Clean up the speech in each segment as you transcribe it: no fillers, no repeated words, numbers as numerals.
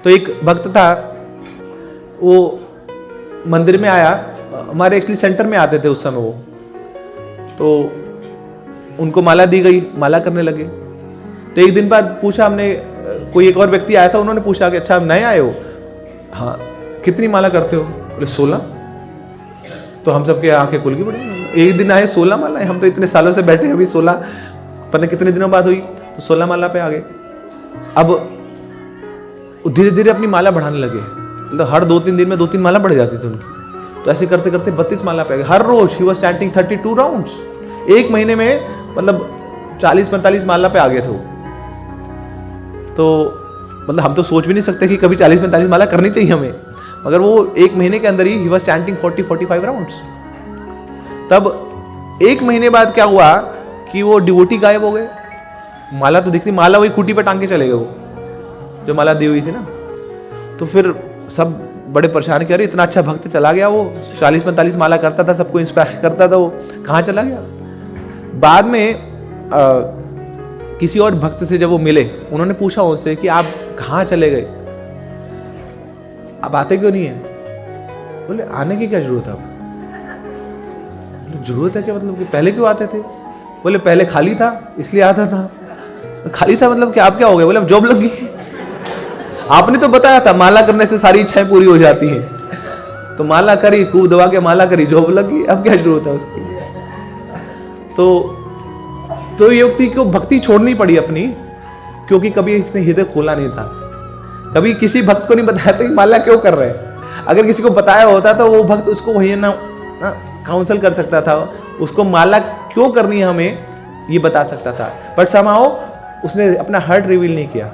तो एक भक्त था, वो मंदिर में आया, हमारे एक्चुअली सेंटर में आते थे उस समय वो, तो उनको माला दी गई, माला करने लगे। तो एक दिन बाद पूछा हमने, कोई एक और व्यक्ति आया था, उन्होंने पूछा कि अच्छा आप नए आए हो? हाँ। कितनी माला करते हो? बोले 16। तो हम सबके आंखें खुल गई, बड़ी एक दिन आए 16 माला, हम तो इतने सालों से बैठे, अभी 16 पता नहीं कितने दिनों बाद हुई, तो 16 माला पे आ गए। अब धीरे धीरे अपनी माला बढ़ाने लगे, मतलब हर 2-3 दिन में 2-3 माला बढ़ जाती थी उनकी। तो ऐसे करते करते 32 माला पे आ गए। हर रोज ही वाज चैंटिंग 32 राउंड्स। एक महीने में मतलब 40-45 माला पे आ गए थे वो। तो मतलब हम तो सोच भी नहीं सकते कि कभी 40-45 माला करनी चाहिए हमें, मगर वो एक महीने के अंदर ही वाज चैंटिंग 40-45 राउंड्स। तब एक महीने बाद क्या हुआ कि वो डिवोटी गायब हो गए। माला तो दिखती, माला वही खूंटी पे टांग के चले गए वो, जो माला दी हुई थी ना। तो फिर सब बड़े परेशान किया, अरे इतना अच्छा भक्त चला गया, वो 40-45 माला करता था, सबको इंस्पायर करता था, वो कहाँ चला गया? बाद में किसी और भक्त से जब वो मिले, उन्होंने पूछा उनसे कि आप कहाँ चले गए, आप आते क्यों नहीं है? बोले आने की क्या जरूरत है? अब जरूरत है क्या, मतलब कि पहले क्यों आते थे? बोले पहले खाली था इसलिए आता था। खाली था मतलब कि आप क्या हो गए? बोले अब जॉब लग गई। आपने तो बताया था माला करने से सारी इच्छाएं पूरी हो जाती हैं, तो माला करी, खूब दबा के माला करी, जॉब लग गई, अब क्या जरूरत है उसकी? तो ये व्यक्ति को भक्ति छोड़नी पड़ी अपनी, क्योंकि कभी इसने हृदय खोला नहीं था। कभी किसी भक्त को नहीं बताया था कि माला क्यों कर रहे हैं। अगर किसी को बताया होता तो वो भक्त उसको वही ना काउंसल कर सकता था, उसको माला क्यों करनी है हमें ये बता सकता था। बट समाओ उसने अपना हार्ट रिवील नहीं किया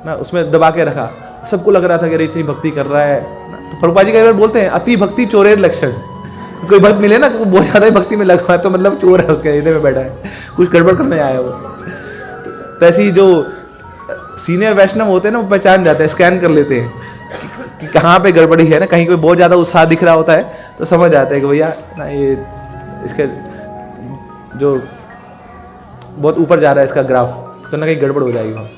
ना, उसमें दबा के रखा। सबको लग रहा था कि अरे इतनी भक्ति कर रहा है ना। तो प्रभुपाद जी कई बार बोलते हैं अति भक्ति चोरेर लक्षण। कोई भक्त मिले ना, वो बहुत ज्यादा भक्ति में लगा तो मतलब चोर है, उसके हृदय में बैठा है, कुछ गड़बड़ करने आया वो। तो ऐसी जो सीनियर वैष्णव होते हैं ना, वो पहचान जाते हैं, स्कैन कर लेते हैं कि कहाँ पे गड़बड़ी है ना। कहीं कोई बहुत ज्यादा उत्साह दिख रहा होता है तो समझ जाते हैं कि भैया ना ये इसके जो बहुत ऊपर जा रहा है इसका ग्राफ, तो ना कहीं गड़बड़ हो जाएगी वहाँ।